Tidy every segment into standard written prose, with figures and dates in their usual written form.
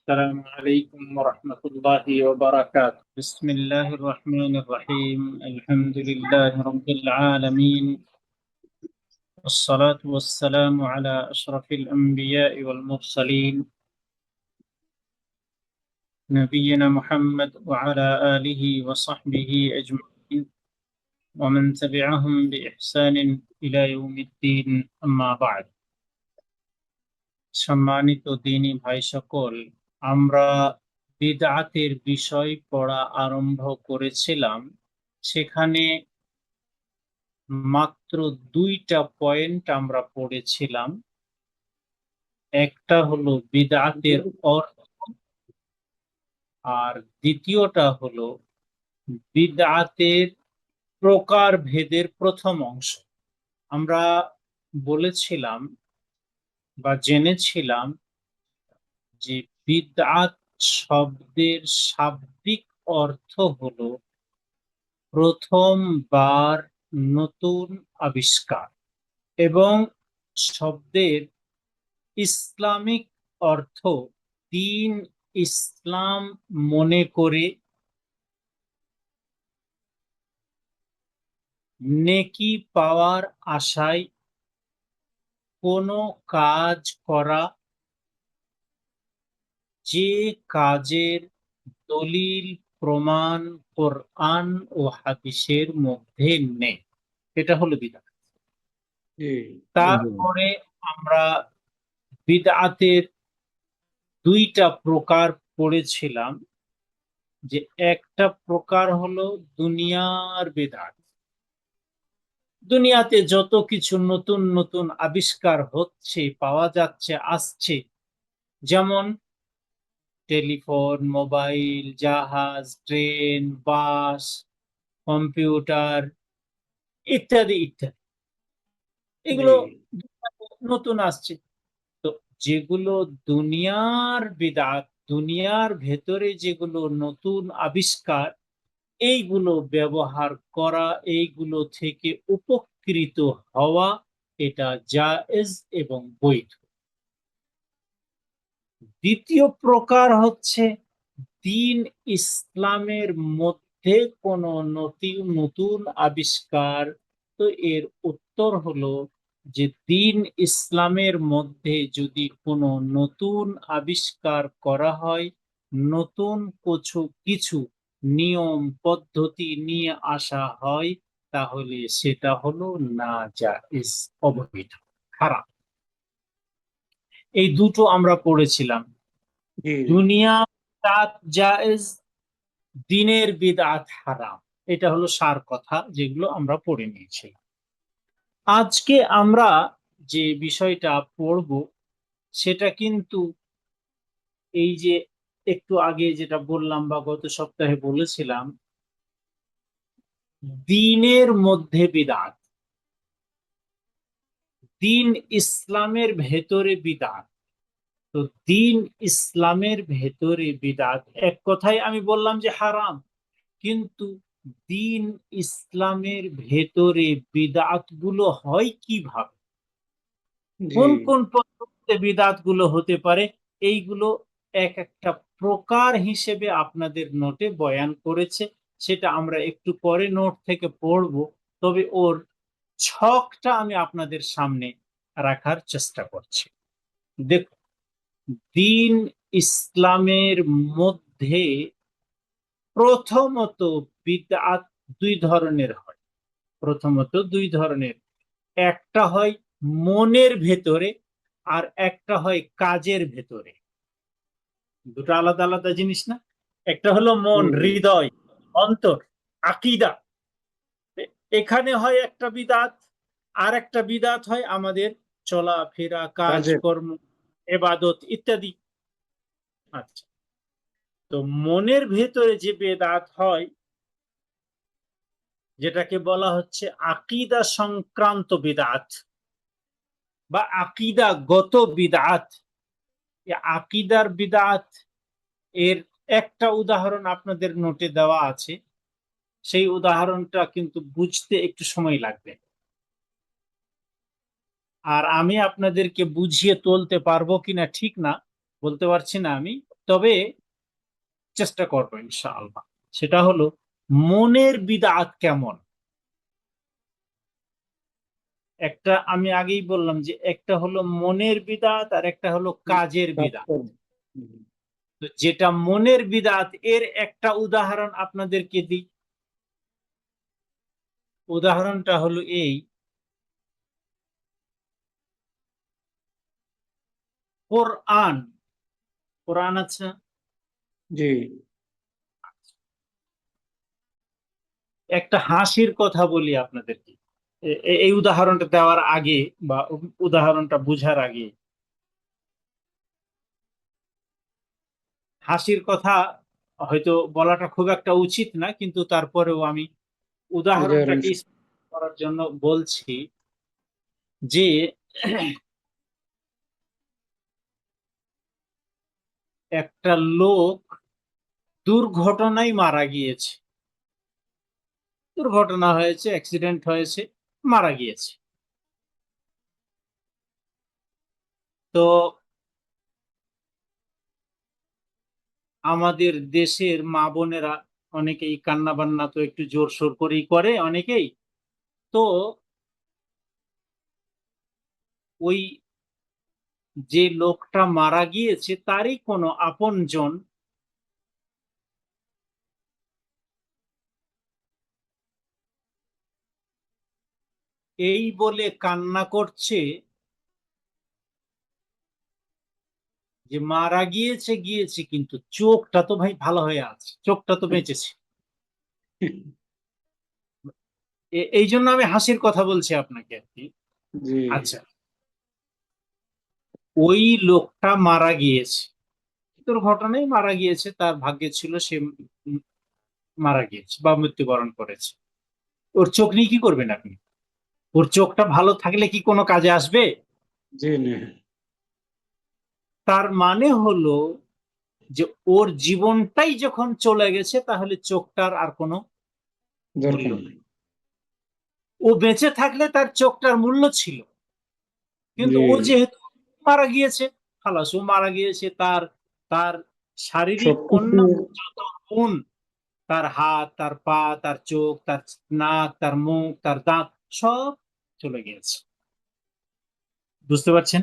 السلام عليكم ورحمة الله وبركاته. بسم الله الرحمن الرحيم. الحمد لله رب العالمين، والصلاة والسلام على أشرف الأنبياء والمرسلين، نبينا محمد وعلى آله وصحبه أجمعين، ومن تبعهم بإحسان إلى يوم الدين. أما بعد. সম্মানিত দ্বীনী ভাই সকল, আমরা বিদআতের বিষয় পড়া আরম্ভ করেছিলাম। সেখানে মাত্র 2টা পয়েন্ট আমরা পড়েছিলাম। একটা হলো বিদআতের অর্থ, আর দ্বিতীয়টা হলো বিদআতের প্রকার ভেদের প্রথম অংশ। আমরা বলেছিলাম বা জেনেছিলাম যে বিদআত শব্দের শাব্দিক অর্থ হলো প্রথমবার নতুন আবিষ্কার, এবং শব্দের ইসলামিক অর্থ দ্বীন ইসলাম মনে করে নেকি পাওয়ার আশায় কোনো কাজ করা, যে কাজের দলিল প্রমাণ কোরআন ও হাদিসের মধ্যে নেই, এটা হলো বিদআত। তারপরে আমরা বিদআতের 2টা প্রকার পড়েছিলাম। যে একটা প্রকার হলো দুনিয়ার বিদআত। দুনিয়াতে যত কিছু নতুন নতুন আবিষ্কার হচ্ছে, পাওয়া যাচ্ছে, আসছে, যেমন টেলিফোন, মোবাইল, জাহাজ, ট্রেন, বাস, কম্পিউটার ইত্যাদি ইত্যাদি, এগুলো নতুন আসছে। তো যেগুলো দুনিয়ার বিদআত, দুনিয়ার ভেতরে যেগুলো নতুন আবিষ্কার, এইগুলো ব্যবহার করা, এইগুলো থেকে উপকৃত হওয়া, এটা জায়েজ এবং বৈধ। দ্বিতীয় প্রকার হচ্ছে দ্বীন ইসলামের মধ্যে কোনো নতুন আবিষ্কার। তো এর উত্তর হলো যে দ্বীন ইসলামের মধ্যে যদি কোনো নতুন আবিষ্কার করা হয়, নতুন কিছু নিয়ম পদ্ধতি নিয়ে আসা হয়, তাহলে সেটা হলো নাজায়েজ, অবৈধ, হারাম। এই দুটো আমরা পড়েছিলাম। দুনিয়া বিদআত জায়েজ, দ্বীনের বিদআত হারাম। এটা হলো সার কথা, যেগুলো আমরা পড়ে নিয়েছি। আজকে আমরা যে বিষয়টা পড়ব সেটা কিন্তু এই যে একটু আগে যেটা বললাম বা গত সপ্তাহে বলেছিলাম, দ্বীনের মধ্যে বিদআত, দ্বীন ইসলামের ভেতরে বিদআত। তো দ্বীন ইসলামের ভেতরে বিদআত, এক কথায় আমি বললাম যে হারাম, কিন্তু দ্বীন ইসলামের ভেতরে বিদআত গুলো হয় কিভাবে, কোন কোন পদ্ধতিতে বিদআত গুলো হতে পারে, এইগুলো এক একটা প্রকার হিসেবে আপনাদের নোটে বয়ান করেছে। সেটা আমরা একটু পরে নোট থেকে পড়ব, তবে ওর ছকটা আমি আপনাদের সামনে রাখার চেষ্টা করছি। দেখুন, দ্বীন ইসলামের মধ্যে প্রথমত বিদআত দুই ধরনের হয়। প্রথমত দুই ধরনের, একটা হয় মনের ভেতরে, আর একটা হয় কাজের ভেতরে। দুটো আলাদা আলাদা জিনিস না? একটা হলো মন, হৃদয়, অন্তর, আকীদা, এখানে হয় একটা বিদআত। আর একটা বিদআত হয় আমাদের চলাফেরা, কাজকর্ম, ইবাদত ইত্যাদি। আচ্ছা, তো মনের ভেতরে যে বিদআত হয়, যেটাকে বলা হচ্ছে আকীদা সংক্রান্ত বিদআত বা আকীদাগত বিদআত। আকীদার বিদআত এর একটা উদাহরণ আপনাদের নোটে দেওয়া আছে। সেই উদাহরণটা কিন্তু বুঝতে একটু সময় লাগবে, আর আমি আপনাদেরকে বুঝিয়ে তুলতে পারবো কিনা ঠিক না, বলতে পারছি না আমি। তবে চেষ্টা করবো ইনশাআল্লাহ। সেটা হলো মনের বিদআত কেমন। একটা আমি আগেই বললাম যে একটা হলো মনের বিদআত আর একটা হলো কাজের বিদআত। তো যেটা মনের বিদআত এর একটা উদাহরণ আপনাদেরকে দিই। উদাহরণটা হলো এই, কোরআন। কোরআন আছে, জি একটা হাসির কথা বলি আপনাদেরকে এই উদাহরণটা দেওয়ার আগে বা উদাহরণটা বুঝার আগে। হাসির কথা হয়তো বলাটা খুব একটা উচিত না, কিন্তু তারপরেও আমি উদাহরণ উদাহরণটাকে স্পষ্ট করার জন্য বলছি যে একটা লোক দুর্ঘটনায় মারা গিয়েছে। দুর্ঘটনা হয়েছে, অ্যাক্সিডেন্ট হয়েছে, মারা গিয়েছে। তো আমাদের দেশের মা বোনেরা অনেকেই কান্না বান্না তো একটু জোরসোর করেই করে অনেকেই। তো ওই যে লোকটা মারা গিয়েছে তারই কোনো আপনজন এই বলে কান্না করছে যে মারা গিয়েছে গিয়েছে, কিন্তু চোখটা তো ভাই ভালো হয়ে আছে, চোখটা তো বেঁচেছে। এই জন্য আমি হাসির কথা বলছি আপনাকে আর কি। জি আচ্ছা, ওই লোকটা মারা গিয়েছে, দুর্ঘটনায় মারা গিয়েছে, তার ভাগ্যে ছিল সে মারা গিয়েছে বা মৃত্যুবরণ করেছে। ওর চোখ নিয়ে কি করবেন আপনি? ওর চোখটা ভালো থাকলে কি কোনো কাজে আসবে? জি না তার মানে হলো যে ওর জীবনটাই যখন চলে গেছে তাহলে চোখটার আর কোনো মূল্য দরকার নেই। নেই। ও বেঁচে থাকলে তার চোখটার মূল্য ছিল, কিন্তু জি ও যেহেতু মারা গিয়েছে, খালাস, ও মারা গিয়েছে, তার তার শারীরিক সবকিছু অন্যান্য যত গুণ, তার হাত, তার পা, তার চোখ, তার নাক, তার মুখ, তার দাঁত, সব চলে গিয়েছে। বুঝতে পারছেন?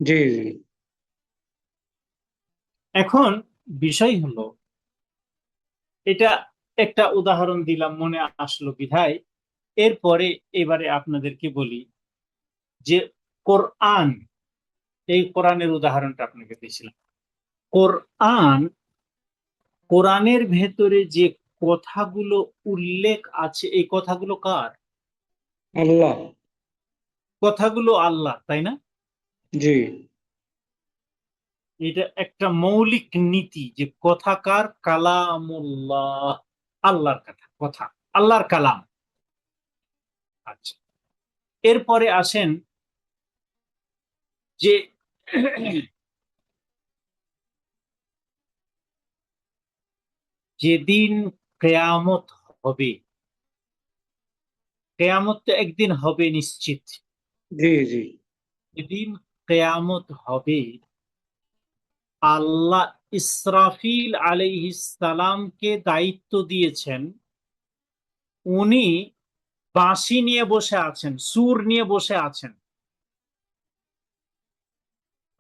জি জি এখন বিষয় হলো, এটা একটা উদাহরণ দিলাম মনে আসলো বিধায়। এরপরে এবারে আপনাদেরকে বলি যে কোরআন, এই কোরআনের উদাহরণটা আপনাকে দিয়েছিলাম। কোরআন, কোরআনের ভেতরে যে কথাগুলো উল্লেখ আছে, এই কথাগুলো কার? আল্লাহ কথাগুলো আল্লাহ, তাই না? জি এটা একটা মৌলিক নীতি যে কথা কার? কালামুল্লাহ, আল্লাহর কথা, কথা আল্লাহর কালাম। আচ্ছা, এরপরে আসেন যে যেদিন কেয়ামত হবে, কেয়ামত তো একদিন হবে নিশ্চিত। জি জি যেদিন কেয়ামত হবে, আল্লাহ ইসরাফিল আলাইহিস সালামকে দায়িত্ব দিয়েছেন। উনি বাঁশি নিয়ে বসে আছেন, সুর নিয়ে বসে আছেন,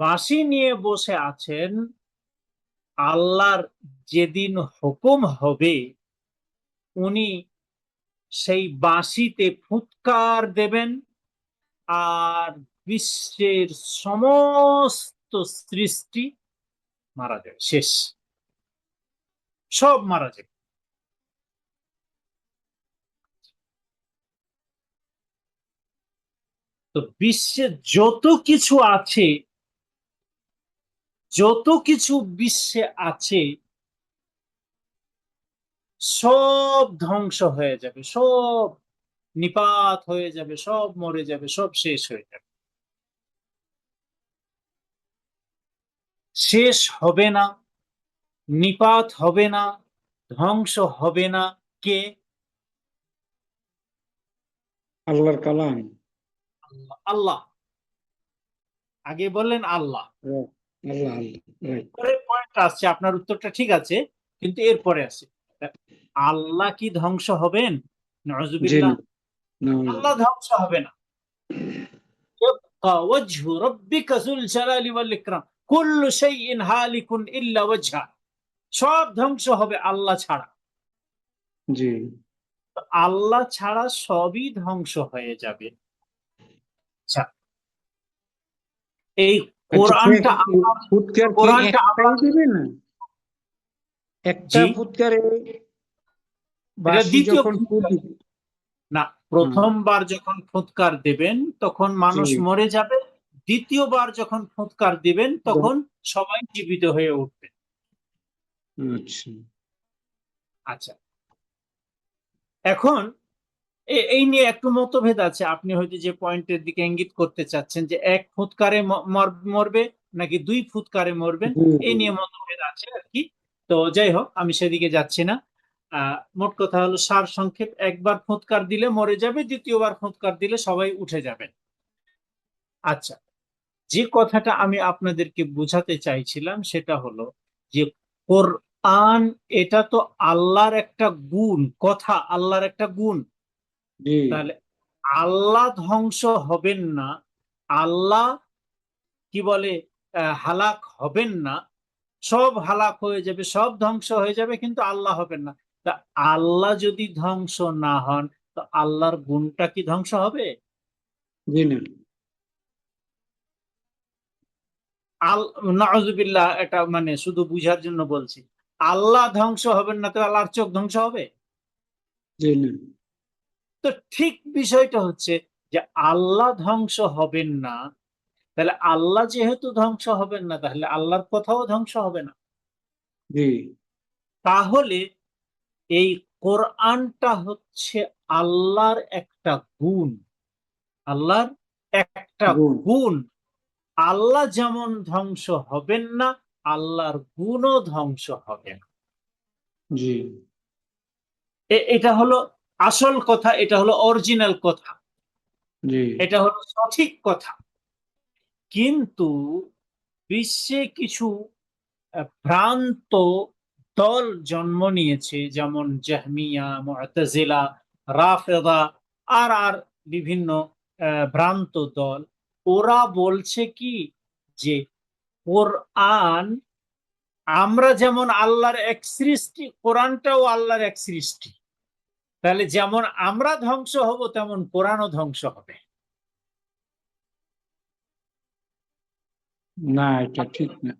বাঁশি নিয়ে বসে আছেন। আল্লাহর যেদিন হুকুম হবে, উনি সেই বাঁশিতে ফুৎকার দেবেন, আর বিশ্বের সমস্ত সৃষ্টি মারা যাবে, শেষ, সব মারা যাবে। তো বিশ্বে যত কিছু আছে, যত কিছু বিশ্বে আছে, সব ধ্বংস হয়ে যাবে, সব নিপাত হয়ে যাবে, সব মরে যাবে, সব শেষ হয়ে যাবে। শেষ হবে না, নিপাত হবে না, ধ্বংস হবে না। কে? আল্লাহর কালাম আল্লাহ। আল্লাহ, আগে বললেন আল্লাহ, আল্লাহ আল্লাহ রাইট পরের পয়েন্ট আসছে, আপনার উত্তরটা ঠিক আছে, কিন্তু এরপরে আছে আল্লাহ কি ধ্বংস হবেন? জি নাউজুবিল্লাহ। না, না, আল্লাহ ধ্বংস হবে না। ইয়াবকা ওয়াজহু রাব্বিকা যুল জালালি ওয়াল ইকরাম, কুল্লু শাইইন হালিকুন ইল্লা ওয়াজহা। সব ধ্বংস হবে আল্লাহ ছাড়া। জি। আল্লাহ ছাড়া সবই ধ্বংস হয়ে যাবে। আচ্ছা, এই আচ্ছা, কোরআনটা আল্লাহ, ফুৎকার কি কোরআনটা একটাই আল্লাহ, দিবে না? একটা জি, ফুৎকারে এটা বাঁশি দ্বিতীয় যখন ফুঁ ফুৎকার। দিবে। না, হ্যাঁ, প্রথমবার যখন ফুৎকার দেবেন তখন জি। মানুষ মরে যাবে, দ্বিতীয়বার যখন ফুৎকার দিবেন তখন সবাই জীবিত হয়ে উঠবে। আচ্ছা। আচ্ছা, এখন এই নিয়ে একটু মতভেদ আছে। আপনি হয়তো যে পয়েন্টের দিকে ইঙ্গিত করতে চাচ্ছেন যে এক ফুৎকারে মরবে নাকি দুই ফুৎকারে মরবেন, জি, এই জি, নিয়ে মতভেদ আছে আর কি। তো যাই হোক, আমি সেদিকে যাচ্ছি না। মোট কথা হলো, সার সংক্ষেপ, একবার ফুৎকার দিলে মরে যাবে, দ্বিতীয়বার ফুৎকার দিলে সবাই উঠে যাবেন। আচ্ছা, যে কথাটা আমি আপনাদেরকে বোঝাতে চাইছিলাম সেটা হলো যে কোরআন এটা তো আল্লাহর একটা গুণ, কথা আল্লাহর একটা গুণ। জি, তাহলে আল্লাহ ধ্বংস হবেন না, আল্লাহ কি বলে হালাক হবেন না, সব হালাক হয়ে যাবে, সব ধ্বংস হয়ে যাবে, কিন্তু আল্লাহ হবেন না। তা আল্লাহ যদি ধ্বংস না হন, তো আল্লাহর গুণটা কি ধ্বংস হবে? জি না, আল নাউজুবিল্লাহ, এটা মানে শুধু বুঝার জন্য বলছি। আল্লাহ ধ্বংস হবেন না, তো আল্লাহর চোখ ধ্বংস হবে? জি না, তো ঠিক বিষয়টা হচ্ছে যে আল্লাহ ধ্বংস হবেন না, তাহলে আল্লাহ যেহেতু ধ্বংস হবেন না, তাহলে আল্লাহর কথাও ধ্বংস হবে না। জি, তাহলে এই কোরআনটা হচ্ছে আল্লাহর একটা গুণ, আল্লাহর একটা গুণ। গুণ। আল্লাহ যেমন ধ্বংস হবেন না, আল্লাহর গুণও ধ্বংস হবে না। জি, এটা হলো আসল কথা, এটা হলো অরিজিনাল কথা, জি, এটা হলো সঠিক কথা। কিন্তু বিশ্বে কিছু ভ্রান্ত দল জন্ম নিয়েছে, যেমন জাহমিয়া, মুআতাজিলা, রাফেদা, আর আর বিভিন্ন ভ্রান্ত দল। ওরা বলছে কি যে কোরআন, আমরা যেমন আল্লাহর এক সৃষ্টি, কোরআনটাও আল্লাহর এক সৃষ্টি, তাহলে যেমন আমরা ধ্বংস হব তেমন কোরআনও ধ্বংস হবে। না, এটা ঠিক না।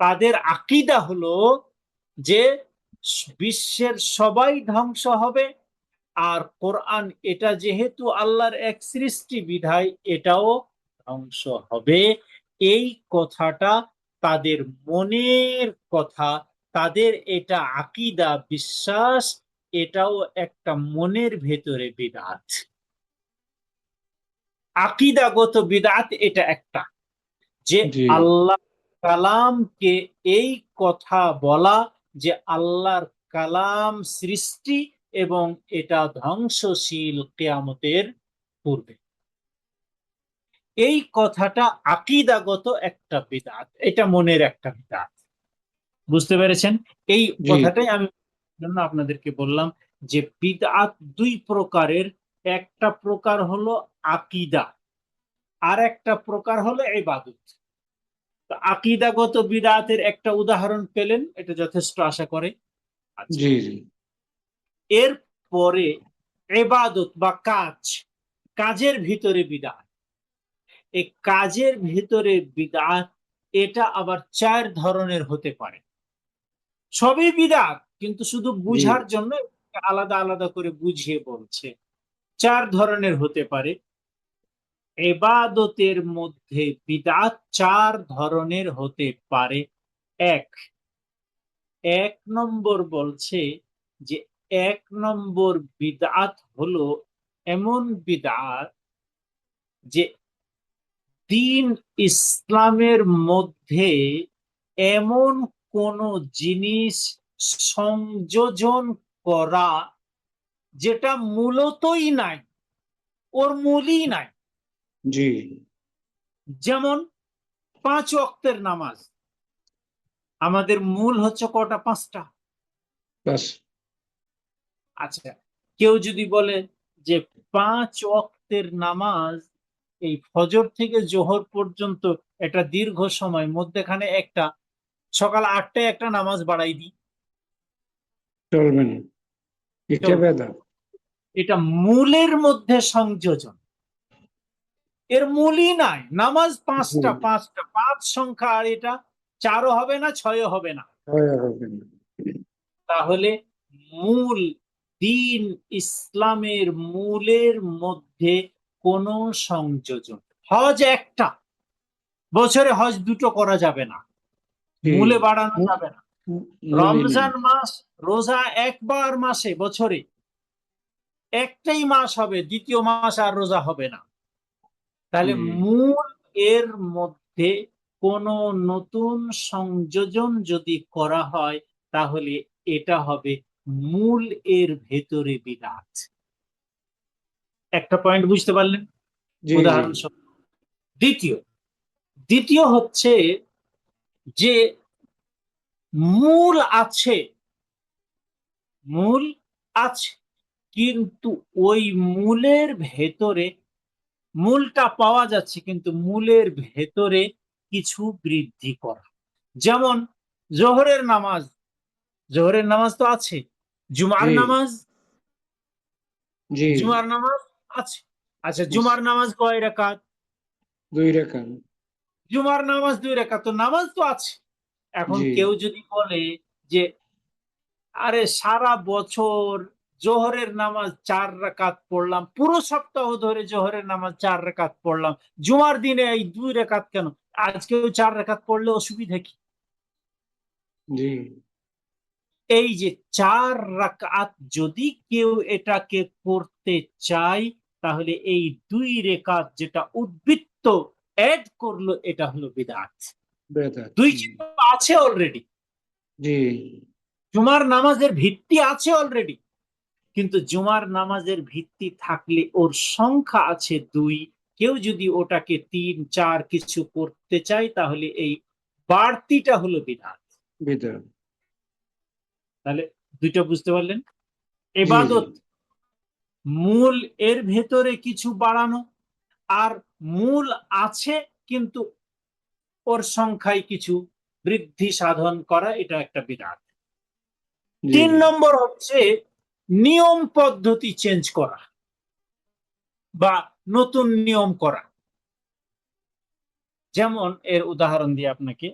তাদের আকীদা হলো যে বিশ্বের সবাই ধ্বংস হবে, আর কোরআন এটা যেহেতু আল্লাহর এক সৃষ্টি বিধায় এটাও ধ্বংস হবে। এই কথাটা তাদের মনের কথা, তাদের এটা আকীদা, বিশ্বাস, এটাও একটা মনের ভেতরে বিদআত, আকীদাগত বিদআত এটা একটা, যে জি, আল্লাহ কালামকে এই কথা বলা যে আল্লাহর কালাম সৃষ্টি এবং এটা ধ্বংসশীল কিয়ামতের পূর্বে, এই কথাটা আকীদাগত একটা বিদআত, এটা মনের একটা বিদআত। বুঝতে পেরেছেন? এই জি, কথাটাই আমি জন্য আপনাদেরকে বললাম যে বিদআত দুই প্রকারের, একটা প্রকার হলো আকীদা, আর একটা প্রকার হলো ইবাদত। তো আকীদাগত বিদআতের একটা উদাহরণ পেলেন, এটা যথেষ্ট আশা করে। আচ্ছা, জি, জি, এর পরে ইবাদত বা কাজ, কাজের ভিতরে বিদআত। এই কাজের ভিতরে বিদআত, এটা আবার চার ধরনের হতে পারে। সবই বিদআত, কিন্তু শুধু জি, বুঝার জন্য আলাদা আলাদা করে বুঝিয়ে বলছে। চার ধরনের হতে পারে। ইবাদতের মধ্যে বিদআত চার ধরনের হতে পারে। এক, এক নম্বর বলছে যে এক নম্বর বিদআত হলো এমন বিদআত যে দ্বীন ইসলামের মধ্যে এমন কোন জিনিস সংযোজন করা যেটা মূলতই নাই, ওর মূলই নাই। জি, যেমন 5 ওয়াক্তের নামাজ, আমাদের মূল হচ্ছে কটা? 5টা। বাস। আচ্ছা, কেউ যদি বলে যে 5 ওয়াক্তের নামাজ এই ফজর থেকে জোহর পর্যন্ত একটা দীর্ঘ সময়, মধ্যেখানে একটা সকাল 8টায় একটা নামাজ বাড়াই দিই, চলবে না, এটা চলবে? বেদাত। এটা মূলের মধ্যে সংযোজন, এর মূলই নাই। নামাজ জি, 5টা, 5টা, 5 সংখ্যা, আর এটা 4ও হবে না, 6ও হবে না। হবে না। তাহলে মূল দিন ইসলামের মূলের মধ্যে কোনো সংযোজন, হজ একটা, বছরে হজ 2টো করা যাবে না, জি, মূলে বাড়ানো মূ- যাবে না। মূলই নেই। রমজান মাস, রোজা একবার মাসে, বছরে একটাই মাস হবে, দ্বিতীয় মাস আর রোজা হবে না। তাহলে জি, মূল এর মধ্যে কোনো নতুন সংযোজন যদি করা হয়, তাহলে এটা হবে মূল এর ভেতরে বিদাত। একটা পয়েন্ট বুঝতে পারলেন? জি, জি, উদাহরণস্বরূপ দ্বিতীয় দ্বিতীয় হচ্ছে যে মূল আছে, মূল আছে, কিন্তু ওই মূলের ভেতরে, মূলটা পাওয়া যাচ্ছে কিন্তু মূলের ভেতরে কিছু বৃদ্ধি করা। যেমন জোহরের নামাজ, জোহরের নামাজ তো আছে, জুমার জি, নামাজ, জি, জুমার নামাজ আছে। আচ্ছা, আস, জুমার নামাজ কয় রাকাত? 2 রাকাত। জুমার নামাজ 2 রাকাত, তো নামাজ তো আছে। এখন জি, কেউ যদি বলে যে আরে সারা বছর জোহরের নামাজ 4 রাকাত পড়লাম, পুরো সপ্তাহ ধরে জোহরের নামাজ 4 রাকাত পড়লাম, জুমার দিনে এই 2 রাকাত কেন? আজকেও 4 রাকাত পড়লে অসুবিধা কি? জি, এই যে 4 রাকাত যদি কেউ এটাকে করতে চায়, তাহলে এই 2 রাকাত যেটা উদ্বৃত্ত অ্যাড করলো, এটা হলো বিদআত। বেদাত। 2 কিন্তু আছে অলরেডি, জি, জুমার নামাজের ভিত্তি আছে অলরেডি, কিন্তু জুমার নামাজের ভিত্তি থাকলে ওর সংখ্যা আছে 2, কেউ যদি ওটাকে 3, 4 কিছু করতে চায়, তাহলে এই বাড়তিটা হলো বিদআত। বেদাত। তাহলে 2টা বুঝতে পারলেন? জি, জি, ইবাদত মূল এর ভেতরে কিছু বাড়ানো, আর মূল আছে কিন্তু ওর সংখ্যায় কিছু বৃদ্ধি সাধন করা, এটা একটা বিদআত। জি, 3 নম্বর হচ্ছে নিয়ম পদ্ধতি চেঞ্জ করা বা নতুন নিয়ম করা। যেমন এর উদাহরণ দিয়ে আপনাকে,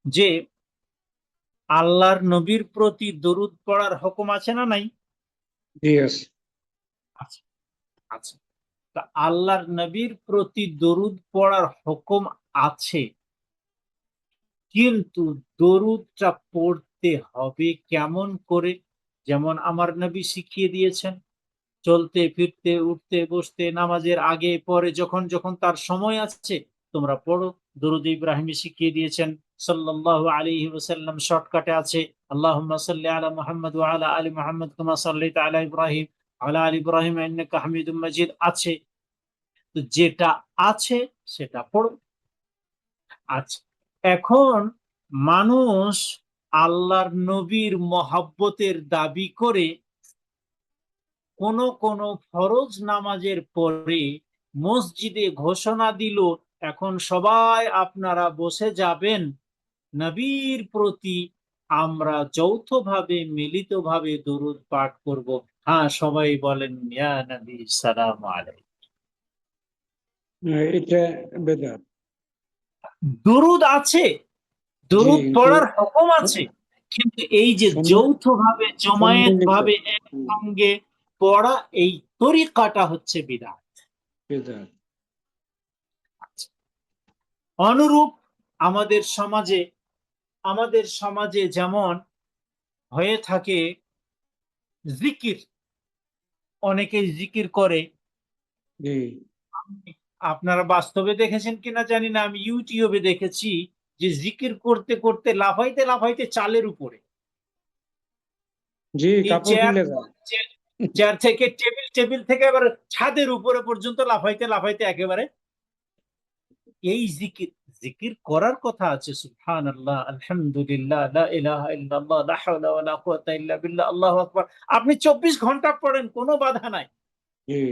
যে আল্লাহর নবীর প্রতি দরুদ পড়ার হুকুম আছে না নাই? জি, আছে। আছে, আছে। তা আল্লাহর নবীর প্রতি দরুদ পড়ার হুকুম আছে, কিন্তু দরুদটা পড়তে হবে কেমন করে? যেমন আমার নবী শিখিয়ে দিয়েছেন, চলতে ফিরতে, উঠতে বসতে, নামাজের আগে পরে, যখন যখন তার সময় আছে তোমরা পড়ো। দরুদ ইব্রাহিমী শিখিয়ে দিয়েছেন সাল্লাল্লাহু আলাইহি ওয়াসাল্লাম, শর্টকাটে আছে আল্লাহুম্মা সাল্লি আলা মুহাম্মদ ওয়া আলা আলি মুহাম্মদ কামা সাল্লাইতা আলা ইব্রাহিম আলা আলি ইব্রাহিম ইন্নাকা হামিদুম মাজিদ আছে। তো যেটা আছে সেটা পড়ো। আচ্ছা, এখন মানুষ আল্লাহর নবীর মহব্বতের দাবি করে কোন কোন ফরজ নামাজের পরে মসজিদে ঘোষণা দিল, এখন সবাই আপনারা বসে যাবেন, নবীর প্রতি আমরা যৌথভাবে মিলিতভাবে দরুদ পাঠ করব। হ্যাঁ, সবাই বলেন ইয়া নবী সালাম আলাইকুম। এটা বেদাত। দরুদ আছে, জি, দরুদ কিন্তু পড়ার হুকুম আছে, কিন্তু এই যে সম- যৌথভাবে জমায়েত সম্মিলিত। ভাবে হুম, একসঙ্গে পড়া, এই তরিকাটা হচ্ছে বিদআত। বেদাত। অনুরূপ আমাদের সমাজে, আমাদের সমাজে যেমন হয়ে থাকে জিকির, অনেকে জিকির করে। জি, আপনারা বাস্তবে দেখেছেন কিনা জানি না, আমি ইউটিউবে দেখেছি যে জিকির করতে করতে লাফাইতে লাফাইতে চালের উপরে, জি, এই কাপড় চেয়ার, খুলে যায়। চেয়ার থেকে টেবিল, টেবিল থেকে এবার ছাদের উপরে পর্যন্ত লাফাইতে লাফাইতে একেবারে, এই জিকির। জিকির করার কথা আছে, সুবহানাল্লাহ, আলহামদুলিল্লাহ, লা ইলাহা ইল্লাল্লাহ, লা হাওলা ওয়ালা কুওয়াতা ইল্লা বিল্লাহ, আল্লাহু আকবার। আপনি 24 ঘন্টা পড়েন, কোনো বাধা নাই। জি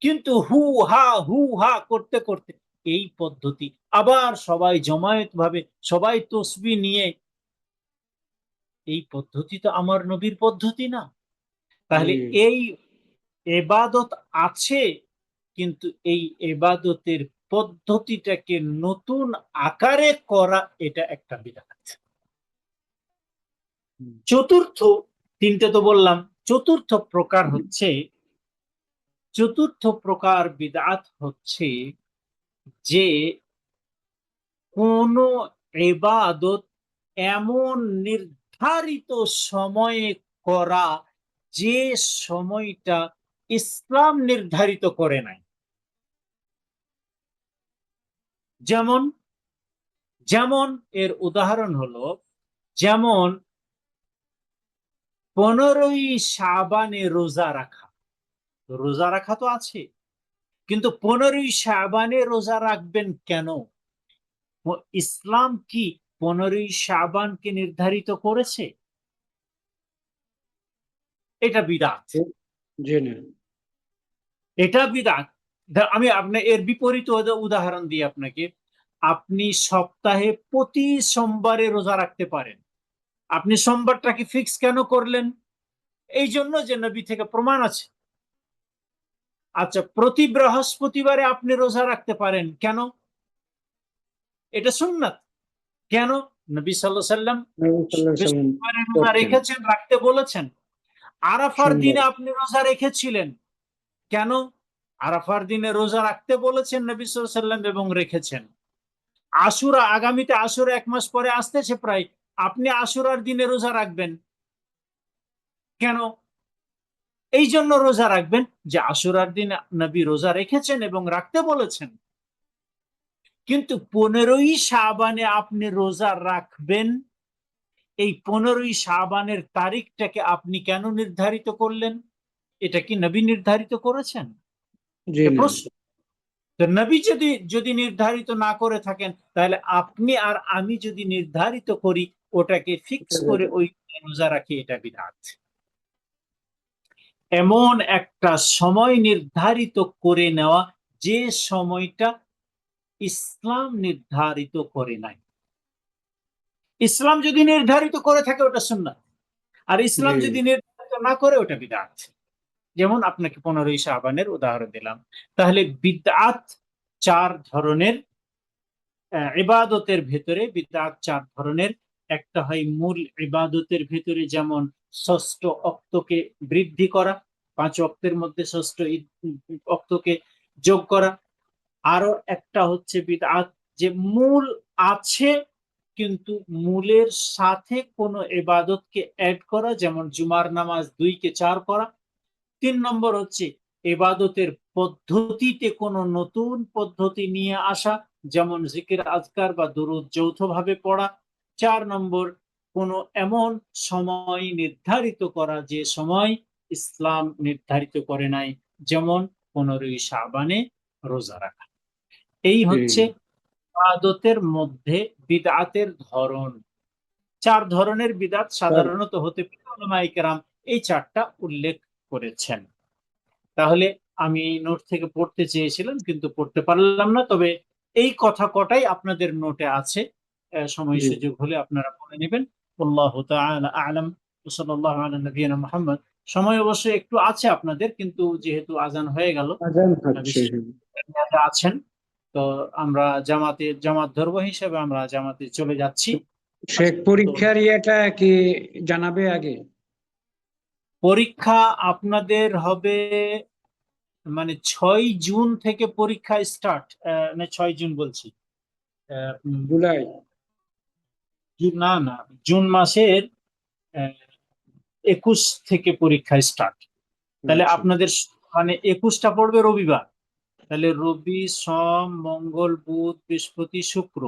কিন্তু হু হা করতে করতে এই পদ্ধতি, আবার সবাই জমায়েত ভাবে সবাই তসবিহ নিয়ে, এই পদ্ধতি তো আমার নবীর পদ্ধতি না। জি তাহলে এই এবাদত আছে, কিন্তু এই এবাদতের পদ্ধতিটাকে নতুন আকারে করা, এটা একটা বিদআত। হুম, চতুর্থ, তিনটে তো বললাম, চতুর্থ প্রকার হচ্ছে, চতুর্থ প্রকার বিদআত হচ্ছে যে কোন ইবাদত এমন নির্ধারিত সময়ে করা, যে সময়টা ইসলাম নির্ধারিত করে নাই। যেমন, যেমন এর উদাহরণ হলো, যেমন 15ই শাবানে রোজা রাখা। রোজা রাখা তো আছে, কিন্তু 15ই শাবানে রোজা রাখবেন কেন? ইসলাম কি 15ই শাবানকে নির্ধারিত করেছে? এটা বিদআত। জি না এটা বিদআত। আমি আপনার এর বিপরীত উদাহরণ দিই আপনাকে। আপনি সপ্তাহে প্রতি সোমবারে রোজা রাখতে পারেন। আপনি সোমবারটাকে ফিক্স কেন করলেন? এই জন্য যে নবী থেকে প্রমাণ আছে। আচ্ছা, প্রতি বৃহস্পতিবারে আপনি রোজা রাখতে পারেন কেন? এটা সুন্নাত। কেন? নবী সাল্লাল্লাহু আলাইহি সাল্লাম নবী সাল্লাল্লাহু আলাইহি সাল্লাম বৃহস্পতিবারে রোজা করতেন রেখেছেন, রাখতে বলেছেন। আরাফার সোমবার দিনে আপনি রোজা রেখেছিলেন কেন? আরাফার দিনে রোজা রাখতে বলেছেন নবী সাল্লাল্লাহু আলাইহি সাল্লাম এবং রেখেছেন। আশুরা, আগামীতে আশুরা 1 মাস পরে আসতেছে প্রায়, আপনি আশুরার দিনে রোজা রাখবেন কেন? এই জন্য রোজা রাখবেন যে আশুরার দিন নবী রোজা রেখেছেন এবং রাখতে বলেছেন। কিন্তু 15ই শাবানে আপনি রোজা রাখবেন, এই 15ই শাবানের তারিখটাকে আপনি কেন নির্ধারিত করলেন? এটা কি নবী নির্ধারিত করেছেন? জি এটা না প্রশ্ন। তো নবী যদি যদি নির্ধারিত না করে থাকেন, তাহলে আপনি আর আমি যদি নির্ধারিত করি, ওটাকে ফিক্স করে ওই রোজা রাখি, এটা বিদআত। এমন একটা সময় নির্ধারিত করে নেওয়া, যে সময়টা ইসলাম নির্ধারিত করে নাই। ইসলাম যদি নির্ধারিত করে থাকে ওটা সুন্নাত, আর জি ইসলাম যদি নির্ধারিত না করে ওটা বিদআত। যেমন আপনাকে 15ই শাবানের উদাহরণ দিলাম। তাহলে বিদআত 4 ধরনের। ইবাদতের ভেতরে বিদআত 4 ধরনের। একটা হয় মূল ইবাদতের ভেতরে, যেমন ষষ্ঠ অক্তকে বৃদ্ধি করা, 5 অক্তের মধ্যে ষষ্ঠ অক্তকে যোগ করা। আরো একটা হচ্ছে বিদআত যে মূল আছে, কিন্তু মূলের সাথে কোনো ইবাদতকে অ্যাড করা, যেমন জুমার নামাজ 2 কে 4 করা। 3 নম্বর হচ্ছে ইবাদতের পদ্ধতিতে কোনো নতুন পদ্ধতি নিয়ে আসা, যেমন জিকির আজকার বা দুরূদ যৌথভাবে পড়া। 4 নম্বর, কোনো এমন সময় নির্ধারিত করা, যে সময় ইসলাম নির্ধারিত করে নাই, যেমন 15ই শাবানে রোজা রাখা। এই হচ্ছে জি ইবাদতের মধ্যে বিদআতের ধরন। 4 ধরনের বিদআত তার সাধারণত হতে পারে, উলামায়ে কেরাম এই 4টা উল্লেখ করেছেন। তাহলে আমি এই নোট থেকে পড়তে চেয়েছিলাম, কিন্তু পড়তে পারলাম না। তবে এই কথা কটাই আপনাদের নোটে আছে, সময় জি সুযোগ হলে আপনারা পড়ে নেবেন। আল্লাহু তাআলা আ'লাম। ওয়া সাল্লাল্লাহু আলা নবিয়িনা মুহাম্মদ। সময় অবশ্যই একটু আছে আপনাদের, কিন্তু যেহেতু আজান হয়ে গেল, আজান হচ্ছে বিশ্বাস আছেন, তো আমরা জামাত ধর্ম হিসেবে আমরা জামাতে চলে যাচ্ছি। শেখ তো পরীক্ষার ইয়েটা কি জানাবে আগে পরীক্ষা আপনাদের হবে, মানে 6ই জুন থেকে পরীক্ষা স্টার্ট। না, 6ই জুন বলছি, আহ, উম, জুলাই না না, জুন মাসের 21 থেকে পরীক্ষা স্টার্ট। তাহলে আচ্ছা আপনাদের মানে 21টা পড়বে রবিবার। তাহলে রবি, সোম, মঙ্গল, বুধ, বৃহস্পতি, শুক্র,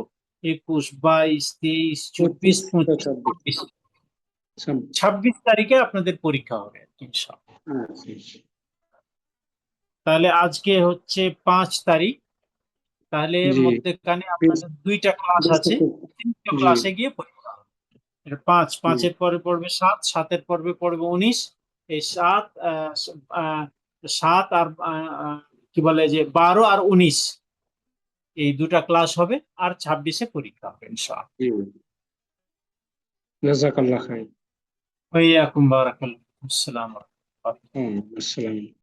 21, 22, 23, 24, 25 25, 26 26। সাম- 26 তারিখে আপনাদের পরীক্ষা হবে ইনশাআল্লাহ। আচ্ছা তাহলে আজকে হচ্ছে 5 তারিখ। তাহলে জি মধ্যেখানে আপনাদের 2টা ক্লাস আছে, 3টা জি ক্লাসে গিয়ে পরীক্ষা হবে। এটা 5, 5-এর পরে পড়বে 7, 7-এর পর্বে পড়বে 19। এই 7 আর কি বলে যে 12 আর 19, এই 2টা ক্লাস হবে, আর 26-এ পরীক্ষা হবে ইনশাআল্লাহ। জি জাযাকাল্লাহ খাইর। ওয়াইয়াকুম, বারাকাল্লাহ। আসসালামু আলাইকুম। আসসালাম।